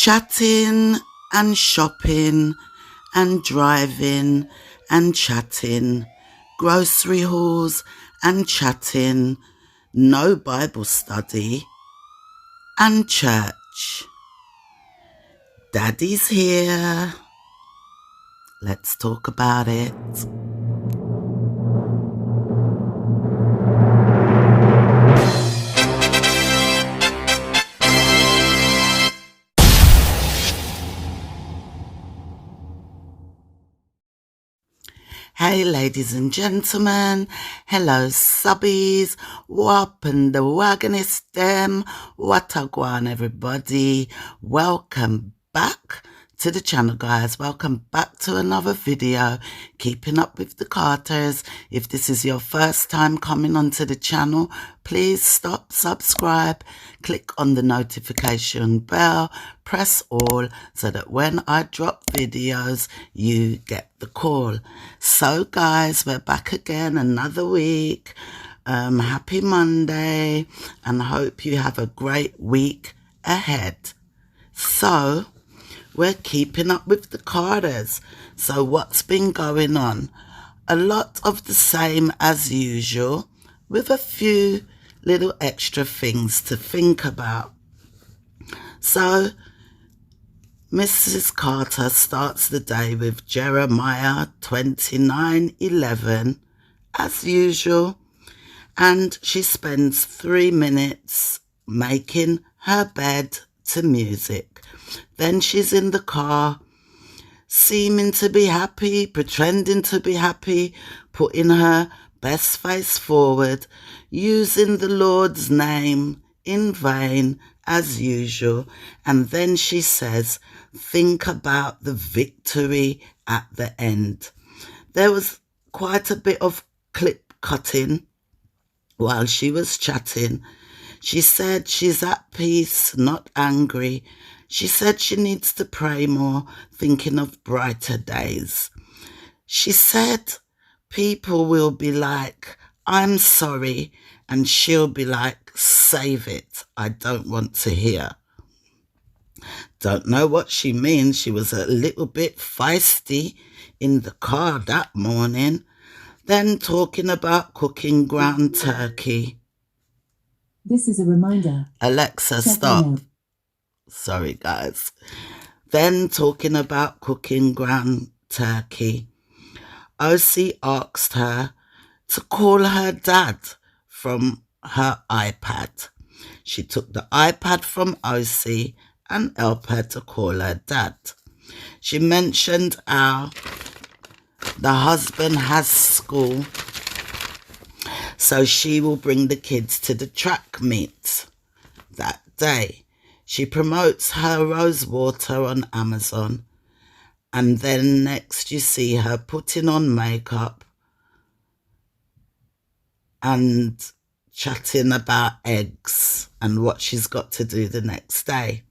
Chatting and shopping and driving and chatting, grocery hauls and chatting, no Bible study and church. Daddy's here. Let's talk about it. Hey ladies and gentlemen, hello subbies, whop and the wagonist them, what a guan everybody, welcome back to the channel guys, welcome back to another video, keeping up with the Carters. If this is your first time coming onto the channel, please stop, subscribe, click on the notification bell, press all so that when I drop videos, you get the call. So guys, we're back again, another week. Happy Monday, and hope you have a great week ahead. So, we're keeping up with the Carters. So what's been going on? A lot of the same as usual, with a few little extra things to think about. So, Mrs. Carter starts the day with Jeremiah 29:11, as usual, and she spends 3 minutes making her bed to music. Then she's in the car, seeming to be happy, pretending to be happy, putting her best face forward, using the Lord's name in vain as usual. And then she says, think about the victory at the end. There was quite a bit of clip cutting while she was chatting. She said she's at peace, not angry. She said she needs to pray more, thinking of brighter days. She said people will be like, I'm sorry, and she'll be like, save it, I don't want to hear. Don't know what she means. She was a little bit feisty in the car that morning. Then talking about cooking ground turkey. This is a reminder. Alexa, stop. Sorry, guys. Then talking about cooking ground turkey. OC asked her to call her dad from her iPad. She took the iPad from OC and helped her to call her dad. She mentioned how the husband has school, so she will bring the kids to the track meet that day. She promotes her rose water on Amazon, and then next you see her putting on makeup and chatting about eggs and what she's got to do the next day.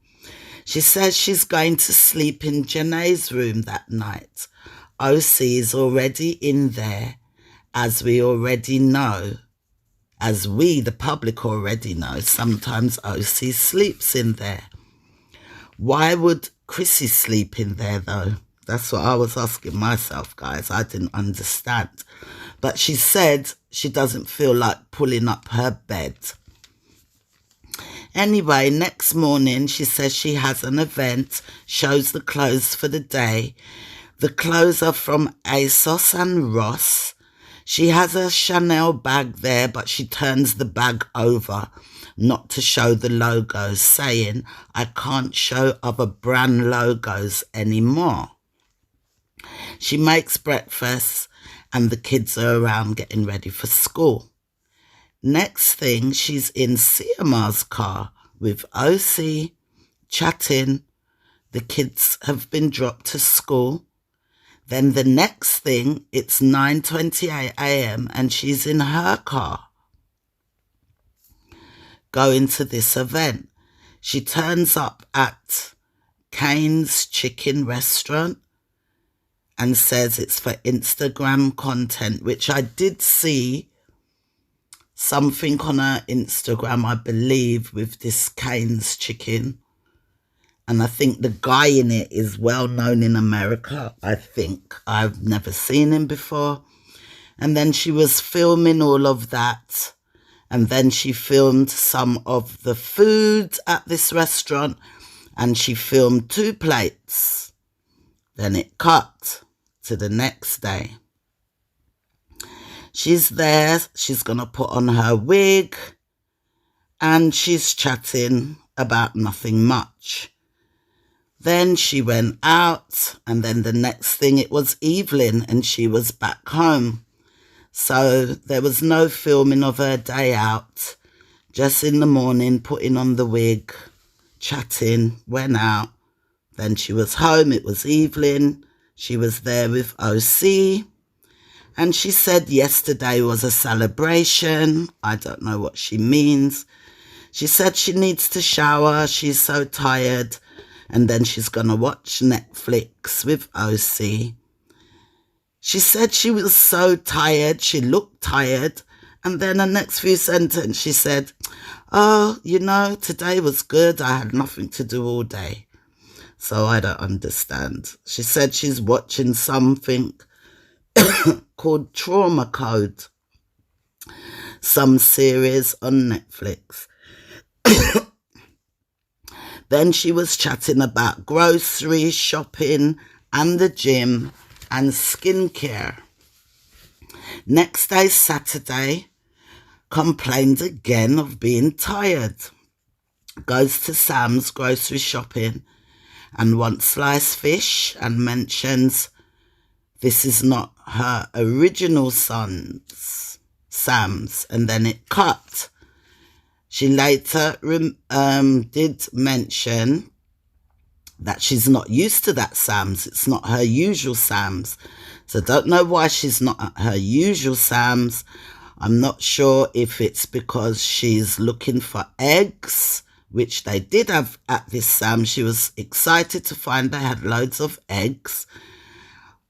She says she's going to sleep in Janae's room that night. OC is already in there, as we already know. As we, the public, already know, sometimes OC sleeps in there. Why would Crissy sleep in there, though? That's what I was asking myself, guys. I didn't understand. But she said she doesn't feel like pulling up her bed. Anyway, next morning, she says she has an event, shows the clothes for the day. The clothes are from ASOS and Ross. She has a Chanel bag there, but she turns the bag over not to show the logos, saying, I can't show other brand logos anymore. She makes breakfast and the kids are around getting ready for school. Next thing, she's in Cmr's car with OC, chatting. The kids have been dropped to school. Then the next thing, it's 9:28 a.m. and she's in her car going to this event. She turns up at Kane's Chicken Restaurant and says it's for Instagram content, which I did see something on her Instagram, I believe, with this Kane's Chicken. And I think the guy in it is well known in America. I think I've never seen him before. And then she was filming all of that. And then she filmed some of the food at this restaurant. And she filmed 2 plates. Then it cut to the next day. She's there. She's going to put on her wig. And she's chatting about nothing much. Then she went out, and then the next thing it was evening and she was back home. So there was no filming of her day out. Just in the morning, putting on the wig, chatting, went out. Then she was home, it was evening. She was there with OC. And she said yesterday was a celebration. I don't know what she means. She said she needs to shower. She's so tired. And then she's going to watch Netflix with OC. She said she was so tired. She looked tired. And then the next few sentences, she said, oh, you know, today was good. I had nothing to do all day. So I don't understand. She said she's watching something called Trauma Code. Some series on Netflix. Then she was chatting about grocery shopping and the gym and skincare. Next day, Saturday, complained again of being tired. Goes to Sam's grocery shopping and wants sliced fish and mentions this is not her original son's, Sam's, and then it cut. She later did mention that she's not used to that Sam's. It's not her usual Sam's. So I don't know why she's not at her usual Sam's. I'm not sure if it's because she's looking for eggs, which they did have at this Sam's. She was excited to find they had loads of eggs.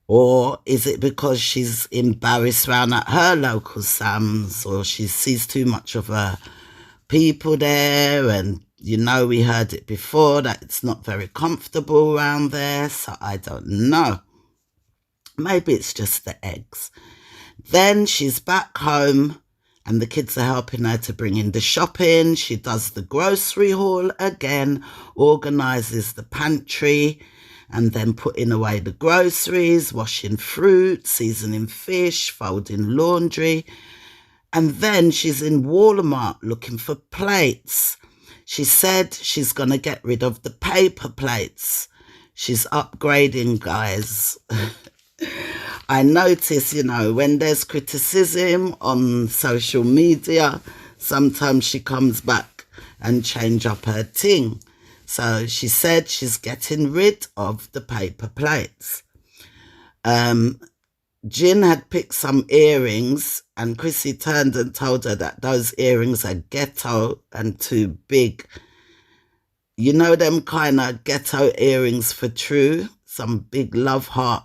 Or is it because she's embarrassed round at her local Sam's, or she sees too much of her people there, and you know we heard it before that it's not very comfortable around there, so I don't know. Maybe it's just the eggs. Then she's back home and the kids are helping her to bring in the shopping. She does the grocery haul again, organises the pantry, and then putting away the groceries, washing fruit, seasoning fish, folding laundry. And then she's in Walmart looking for plates. She said she's going to get rid of the paper plates. She's upgrading, guys. I notice, you know, when there's criticism on social media, sometimes she comes back and change up her thing. So she said she's getting rid of the paper plates. Jin had picked some earrings and Crissy turned and told her that those earrings are ghetto and too big. You know them kind of ghetto earrings for true? Some big love heart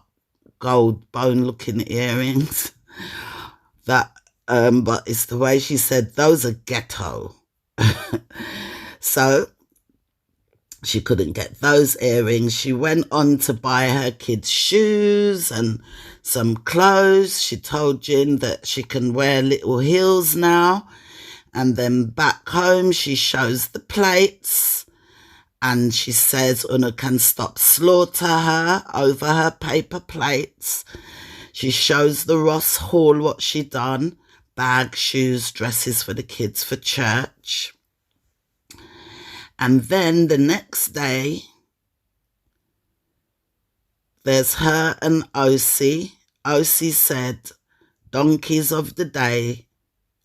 gold bone looking earrings. But it's the way she said those are ghetto. So she couldn't get those earrings. She went on to buy her kids shoes and some clothes. She told Jin that she can wear little heels now. And then back home, she shows the plates. And she says Una can stop slaughter her over her paper plates. She shows the Ross Hall what she done. Bag, shoes, dresses for the kids for church. And then the next day, there's her and OC. OC said, donkeys of the day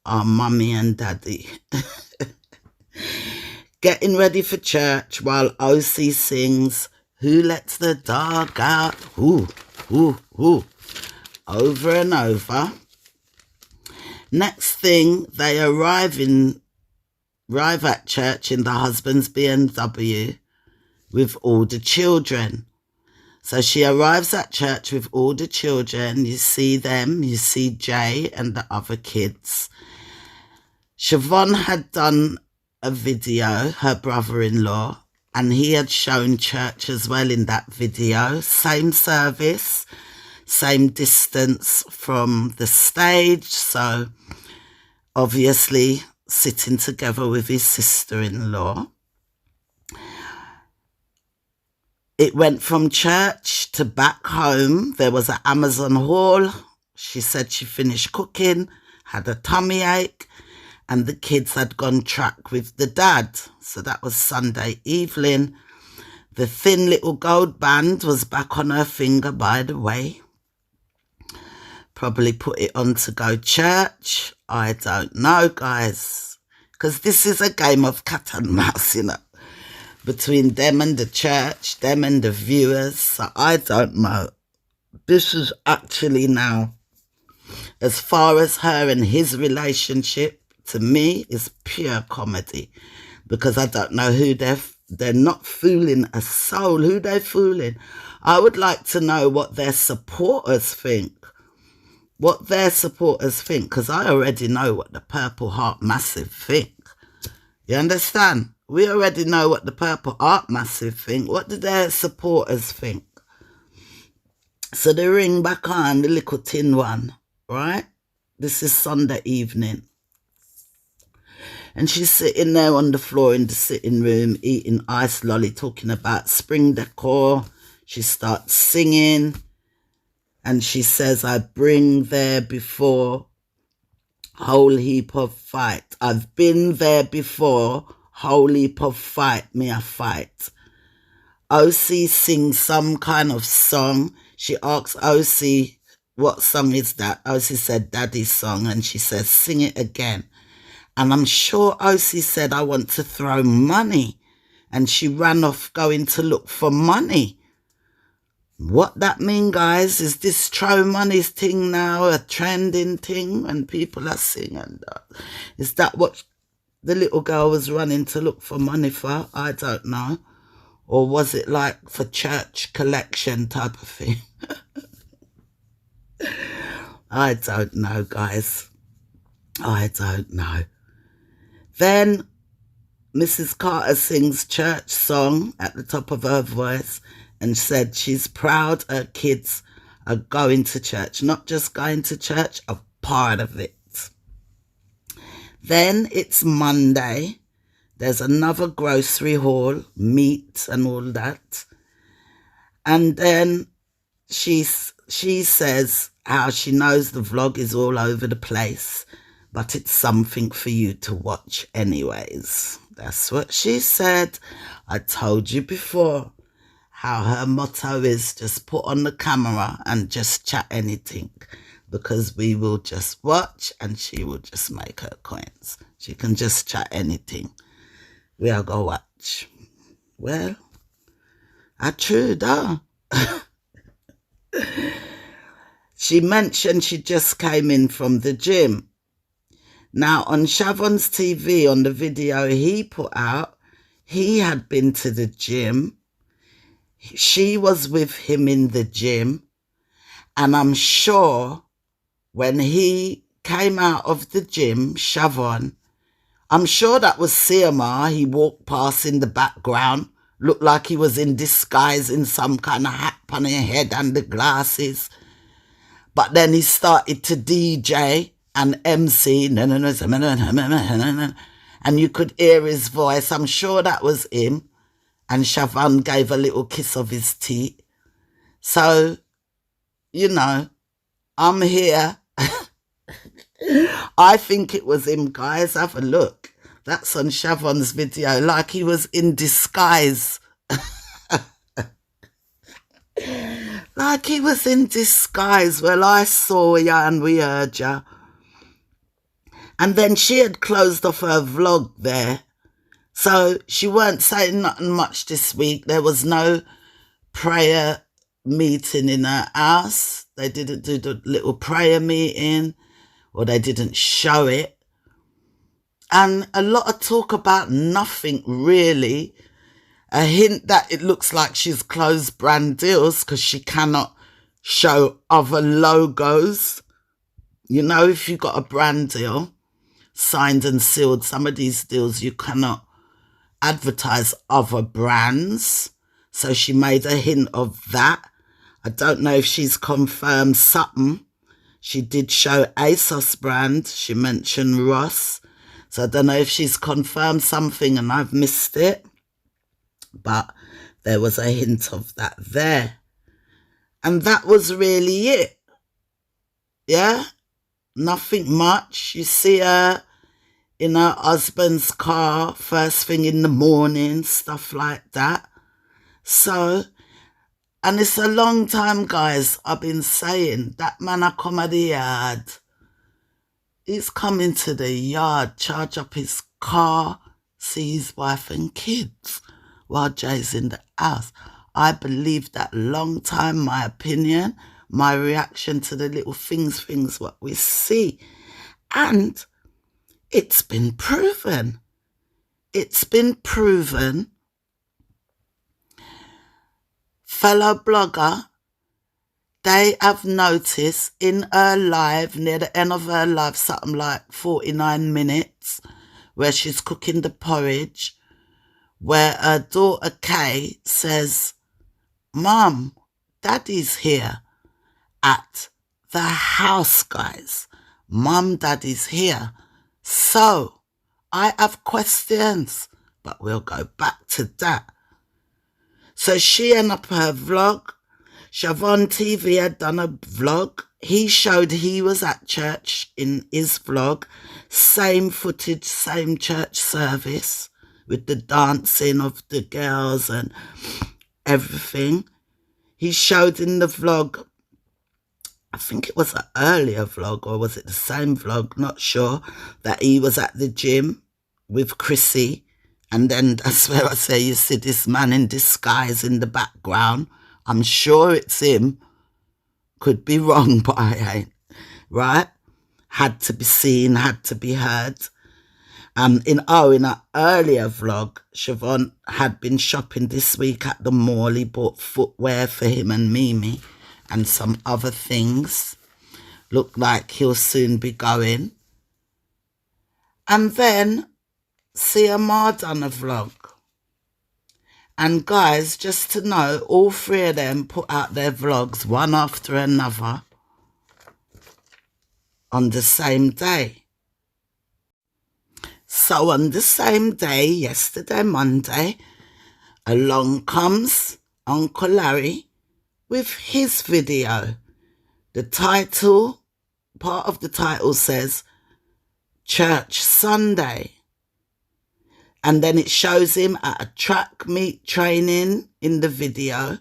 are mummy and daddy. Getting ready for church while OC sings, who lets the dog out? Who, over and over. Next thing, they arrive at church in the husband's BMW with all the children. So she arrives at church with all the children. You see them, you see Jay and the other kids. Siobhan had done a video, her brother-in-law, and he had shown church as well in that video. Same service, same distance from the stage, so obviously sitting together with his sister-in-law. It went from church to back home. There was an Amazon haul. She said she finished cooking, had a tummy ache, and the kids had gone track with the dad. So that was Sunday evening. The thin little gold band was back on her finger, by the way. Probably put it on to go church. I don't know, guys. Because this is a game of cat and mouse, you know, between them and the church, them and the viewers. So I don't know. This is actually now, as far as her and his relationship, to me, is pure comedy. Because I don't know who they're not fooling a soul. Who they're fooling. I would like to know what their supporters think. What their supporters think. Because I already know what the Purple Heart Massive think. You understand? We already know what the Purple Heart Massive think. What do their supporters think? So they ring back on, the little tin one, right? This is Sunday evening. And she's sitting there on the floor in the sitting room, eating ice lolly, talking about spring decor. She starts singing. And she says, I bring there before, whole heap of fight. I've been there before, whole heap of fight, me a fight. OC sings some kind of song. She asks OC, what song is that? OC said, Daddy's song. And she says, sing it again. And I'm sure OC said, I want to throw money. And she ran off going to look for money. What that mean, guys? Is this throw money thing now a trending thing and people are singing that? Is that what the little girl was running to look for money for? I don't know. Or was it like for church collection type of thing? I don't know, guys. I don't know. Then Mrs. Carter sings church song at the top of her voice and said she's proud her kids are going to church. Not just going to church, a part of it. Then it's Monday. There's another grocery haul, meat and all that. And then she says how she knows the vlog is all over the place, but it's something for you to watch anyways. That's what she said. I told you before how her motto is just put on the camera and just chat anything, because we will just watch and she will just make her coins. She can just chat anything. We'll go watch. Well, I true though. She mentioned she just came in from the gym. Now on Shavon's TV, on the video he put out, he had been to the gym. She was with him in the gym. And I'm sure when he came out of the gym, Shavon, I'm sure that was Cmr. He walked past in the background. Looked like he was in disguise in some kind of hat on his head and the glasses. But then he started to DJ and MC. And you could hear his voice. I'm sure that was him. And Shavon gave a little kiss of his teeth. So, you know, I'm here. I think it was him, guys. Have a look. That's on Shavon's video, like he was in disguise. Like he was in disguise. Well, I saw ya and we heard ya. And then she had closed off her vlog there. So she weren't saying nothing much this week. There was no prayer meeting in her house. They didn't do the little prayer meeting, or they didn't show it. And a lot of talk about nothing really. A hint that it looks like she's closed brand deals because she cannot show other logos. You know, if you got a brand deal signed and sealed, some of these deals you cannot advertise other brands. So she made a hint of that. I don't know if she's confirmed something. She did show ASOS brand. She mentioned Ross. So I don't know if she's confirmed something and I've missed it. But there was a hint of that there. And that was really it. Yeah? Nothing much. You see her in her husband's car first thing in the morning, stuff like that. So, and it's a long time, guys, I've been saying that man I come at the yard. He's coming to the yard, charge up his car, see his wife and kids while Jay's in the house. I believe that long time, my opinion, my reaction to the little things what we see. And it's been proven. It's been proven. Fellow blogger, they have noticed in her live, near the end of her live, something like 49 minutes, where she's cooking the porridge, where her daughter Kay says, "Mum, Daddy's here at the house, guys. Mum, Daddy's here." So, I have questions, but we'll go back to that. So she ended up her vlog. Siobhan TV had done a vlog. He showed he was at church in his vlog. Same footage, same church service with the dancing of the girls and everything. He showed in the vlog, I think it was an earlier vlog or was it the same vlog, not sure, that he was at the gym with Crissy. And then that's where I say you see this man in disguise in the background. I'm sure it's him. Could be wrong, but I ain't. Right? Had to be seen, had to be heard. In an earlier vlog, Siobhan had been shopping this week at the mall. He bought footwear for him and Mimi and some other things. Look like he'll soon be going. And then Cmr done a vlog. And guys, just to know, all three of them put out their vlogs one after another on the same day. So on the same day, yesterday, Monday, along comes Uncle Larry with his video. The title, part of the title says, Church Sunday. And then it shows him at a track meet training in the video.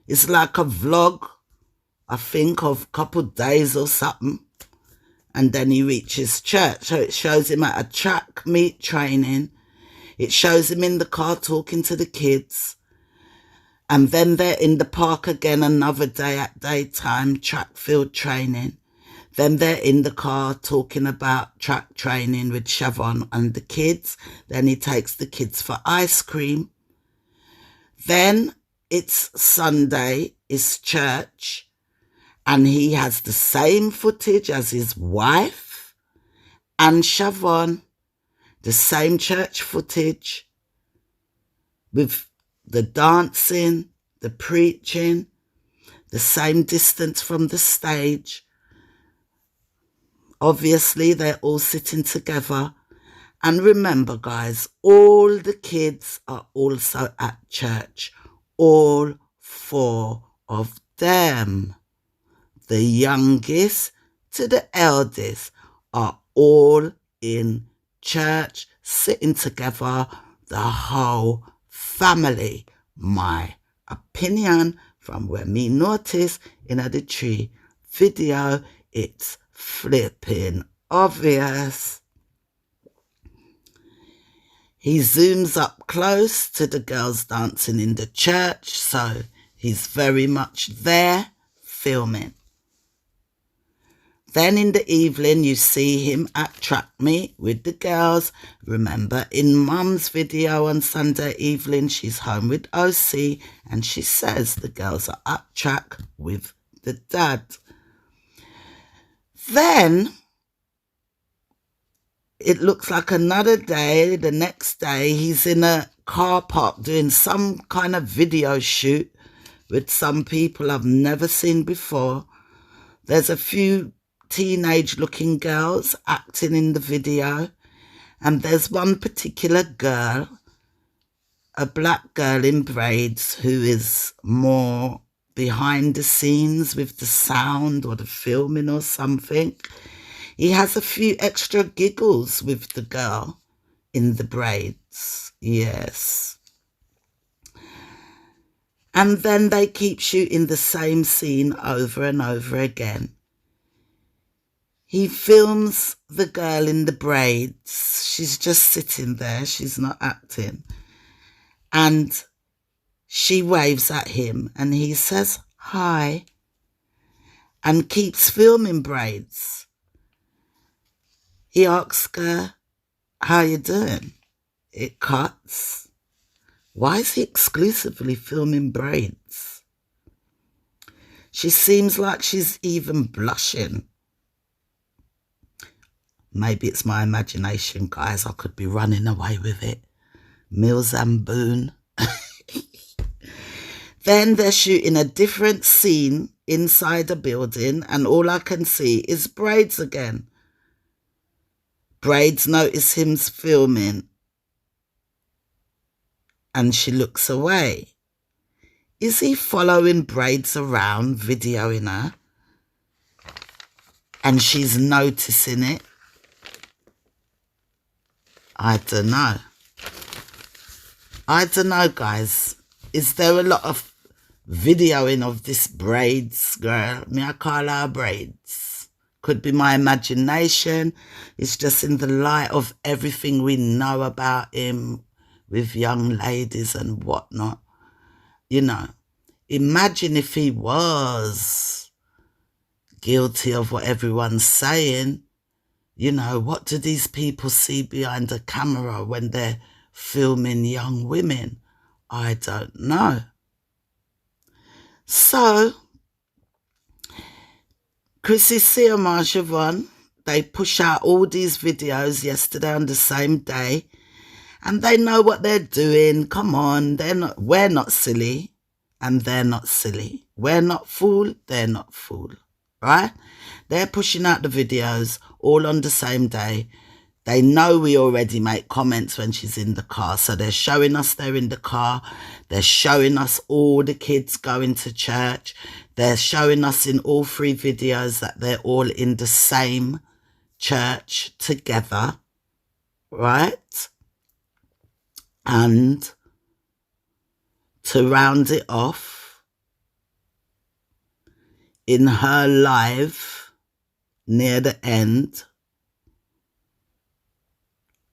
It's like a vlog, I think, of a couple of days or something. And then he reaches church. So it shows him at a track meet training. It shows him in the car talking to the kids. And then they're in the park again another day at daytime, track field training. Then they're in the car talking about track training with Siobhan and the kids. Then he takes the kids for ice cream. Then it's Sunday, it's church. And he has the same footage as his wife and Siobhan. The same church footage with the dancing, the preaching, the same distance from the stage. Obviously, they're all sitting together. And remember, guys, all the kids are also at church. All four of them. The youngest to the eldest are all in church, sitting together, the whole family. My opinion from where me notice in the tree video, it's flipping obvious. He zooms up close to the girls dancing in the church, so he's very much there filming. Then in the evening, you see him at track meet with the girls. Remember, in Mum's video on Sunday evening, she's home with OC and she says the girls are at track with the dad. Then it looks like another day. The next day, he's in a car park doing some kind of video shoot with some people I've never seen before. There's a few teenage-looking girls acting in the video, and there's one particular girl, a black girl in braids, who is more behind the scenes with the sound or the filming or something. He has a few extra giggles with the girl in the braids. Yes. And then they keep shooting the same scene over and over again. He films the girl in the braids. She's just sitting there. She's not acting. And she waves at him and he says, hi, and keeps filming braids. He asks her, how you doing? It cuts. Why is he exclusively filming braids? She seems like she's even blushing. Maybe it's my imagination, guys. I could be running away with it. Mills and Boone. Then they're shooting a different scene inside a building, and all I can see is braids again. Braids notice him filming, and she looks away. Is he following braids around, videoing her? And she's noticing it? I don't know. I don't know, guys. Is there a lot of videoing of this braids girl? Me, I call her braids. Could be my imagination. It's just in the light of everything we know about him with young ladies and whatnot. You know, imagine if he was guilty of what everyone's saying. You know, what do these people see behind a camera when they're filming young women? I don't know. So, Crissy Cmr, Siobhan, they push out all these videos yesterday on the same day, and they know what they're doing. Come on, we're not silly, and they're not silly. We're not fool, they're not fool, right? They're pushing out the videos all on the same day. They know we already make comments when she's in the car. So they're showing us they're in the car. They're showing us all the kids going to church. They're showing us in all three videos that they're all in the same church together, right? And to round it off, in her live near the end,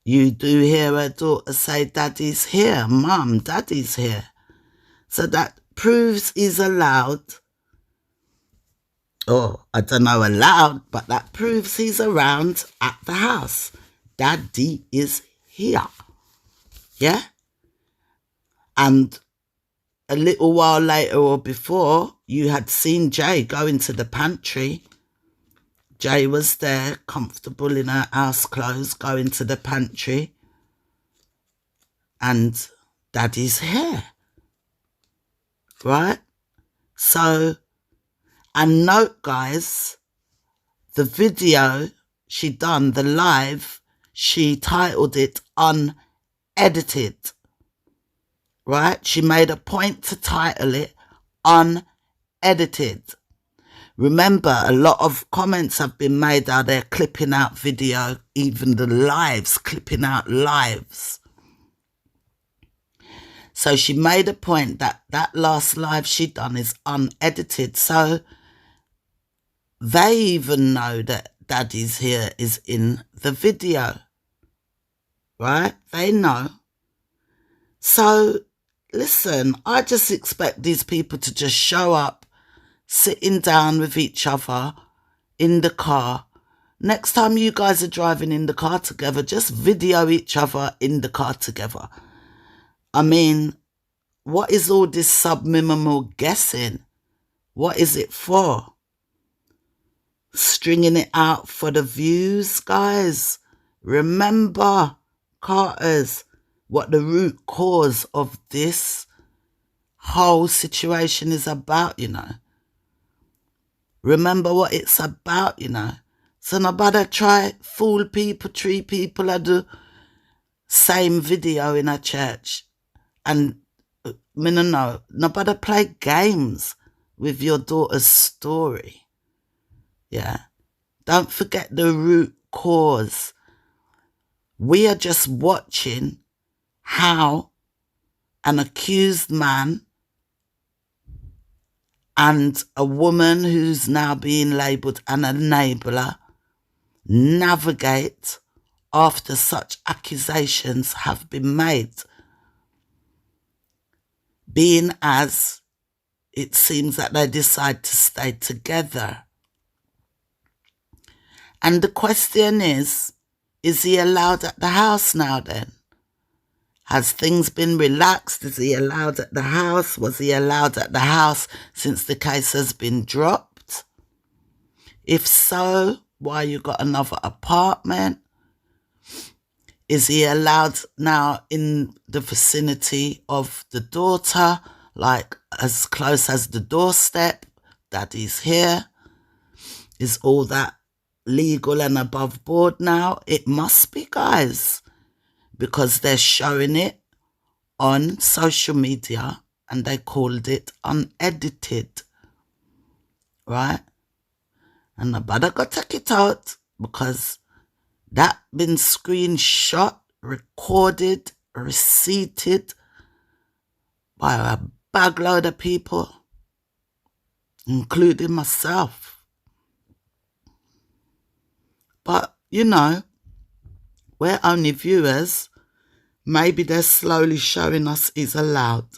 you do hear her daughter say, Daddy's here, Mum, Daddy's here. So that proves he's allowed. Oh, I don't know allowed, but that proves he's around at the house. Daddy is here. Yeah? And a little while later or before, you had seen Jay go into the pantry. Jay was there, comfortable in her house clothes, going to the pantry. And Daddy's here. Right? So, and note, guys, the video she done, the live, she titled it Unedited. Right? She made a point to title it Unedited. Remember, a lot of comments have been made out there clipping out video, even the lives, clipping out lives. So she made a point that that last live she done is unedited. So they even know that Daddy's here is in the video, right? They know. So listen, I just expect these people to just show up, sitting down with each other in the car. Next time you guys are driving in the car together, just video each other in the car together. I mean, what is all this subliminal guessing? What is it for? Stringing it out for the views, guys? Remember, Carters, what the root cause of this whole situation is about, Remember what it's about, So nobody try fool people, treat people I do same video in a church. And me no know, nobody play games with your daughter's story. Yeah. Don't forget the root cause. We are just watching how an accused man and a woman who's now being labelled an enabler navigate after such accusations have been made. Being as it seems that they decide to stay together. And the question is he allowed at the house now then? Has things been relaxed? Is he allowed at the house? Was he allowed at the house since the case has been dropped? If so, why you got another apartment? Is he allowed now in the vicinity of the daughter, like as close as the doorstep? Daddy's here. Is all that legal and above board now? It must be, guys, because they're showing it on social media and they called it unedited, right? And nobody got to take it out because that been screenshot, recorded, receipted by a bagload of people, including myself. But, we're only viewers. Maybe they're slowly showing us he's allowed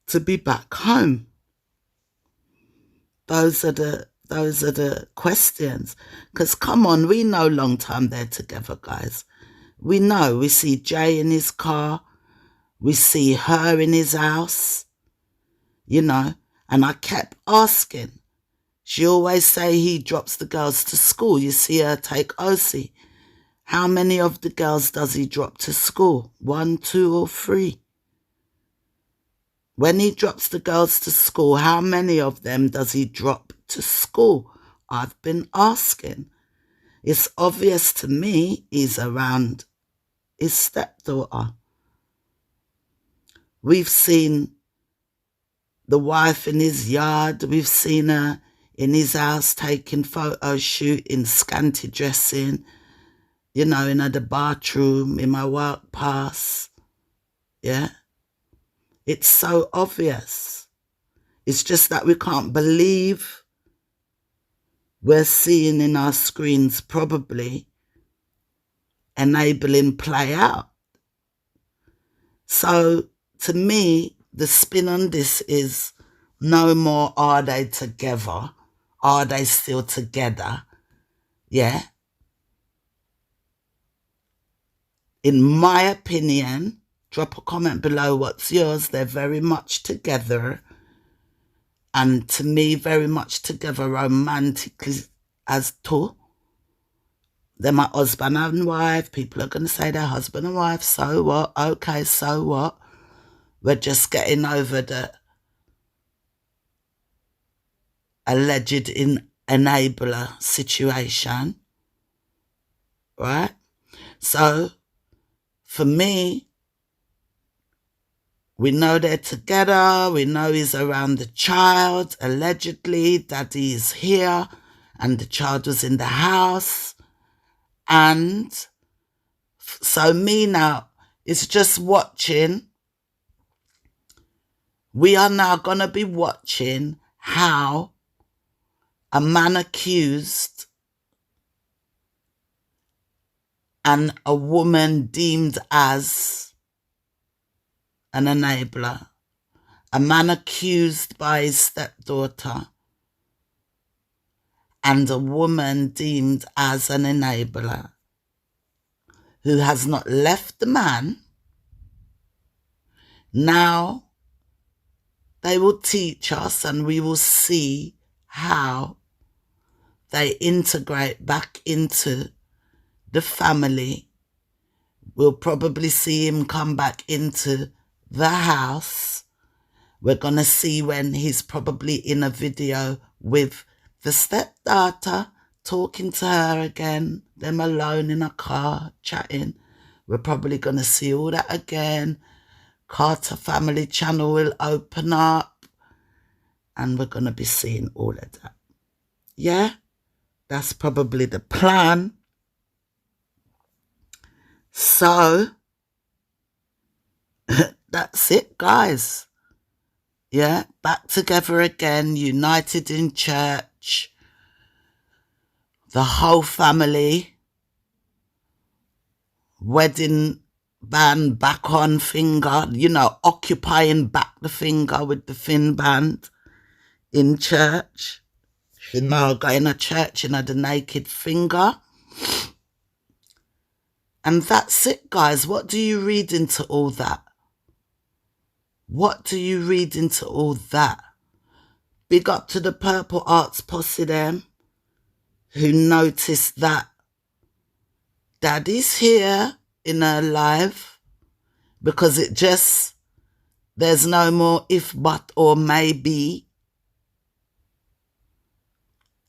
to be back home. Those are the questions. Because come on, we know long time they're together, guys. We know. We see Jay in his car. We see her in his house. And I kept asking. She always say he drops the girls to school. You see her take OC. How many of the girls does he drop to school? 1, 2, or 3? When he drops the girls to school, how many of them does he drop to school? I've been asking. It's obvious to me he's around his stepdaughter. We've seen the wife in his yard. We've seen her in his house taking photo shoot in scanty dressing, in the bathroom, in my work pass. Yeah. It's so obvious. It's just that we can't believe we're seeing in our screens probably enabling play out. So to me, the spin on this is no more are they together? Are they still together? Yeah. In my opinion, drop a comment below what's yours. They're very much together. And to me, very much together romantically as two. They're my husband and wife. People are going to say they're husband and wife. So what? Okay, so what? We're just getting over the alleged enabler situation. Right? So, for me, we know they're together. We know he's around the child. Allegedly, daddy is here and the child was in the house. And so me now is just watching. We are now going to be watching how a man accused and a woman deemed as an enabler, a man accused by his stepdaughter, and a woman deemed as an enabler, who has not left the man. Now they will teach us and we will see how they integrate back into the family. We'll probably see him come back into the house. We're going to see when he's probably in a video with the stepdaughter, talking to her again, them alone in a car, chatting. We're probably going to see all that again. Carter Family Channel will open up and we're going to be seeing all of that. Yeah, that's probably the plan. So, that's it, guys. Yeah, back together again, united in church. The whole family. Wedding band back on finger, occupying back the finger with the fin band in church. Going to church in the naked finger. And that's it, guys. What do you read into all that? What do you read into all that? Big up to the Purple Arts posse them who noticed that Daddy's here in her life, because there's no more if, but, or maybe.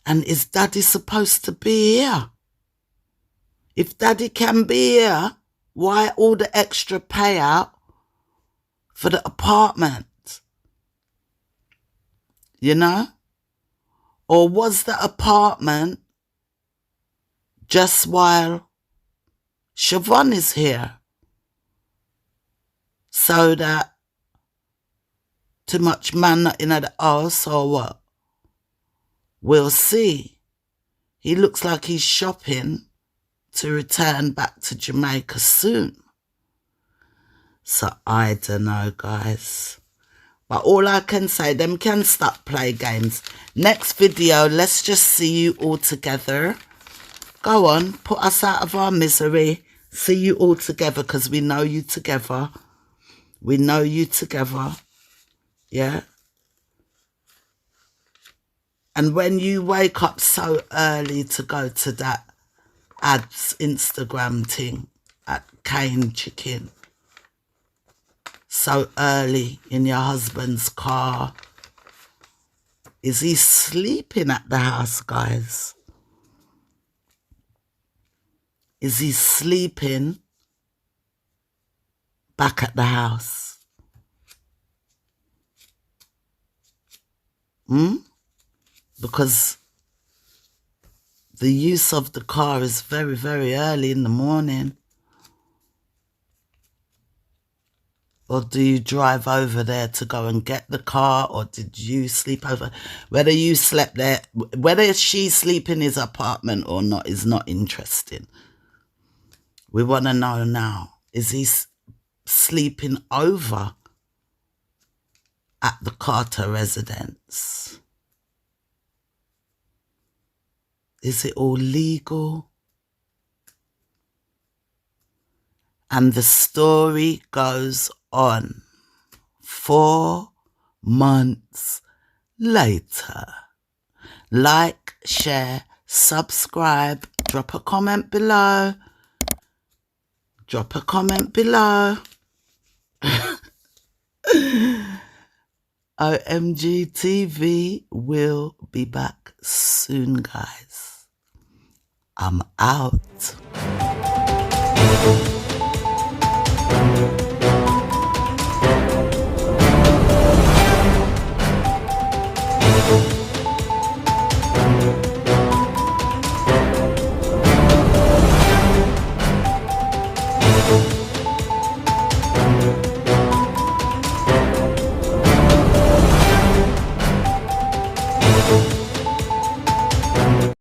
And is Daddy supposed to be here? If Daddy can be here, why all the extra payout for the apartment? Or was the apartment just while Siobhan is here, so that too much man not in the house or what? We'll see. He looks like he's shopping to return back to Jamaica soon. So I don't know, guys. But all I can say, them can stop play games. Next video, let's just see you all together. Go on, put us out of our misery. See you all together, because we know you together. We know you together. Yeah. And when you wake up so early to go to that ads Instagram thing at Cane Chicken, so early in your husband's car, is he sleeping at the house, guys? Is he sleeping back at the house? Because the use of the car is very, very early in the morning. Or do you drive over there to go and get the car? Or did you sleep over? Whether you slept there, whether she sleep in his apartment or not is not interesting. We want to know now. Is he sleeping over at the Carter residence? Is it all legal? And the story goes on. 4 months later. Like, share, subscribe, drop a comment below. Drop a comment below. OMG TV will be back soon, guys. I'm out.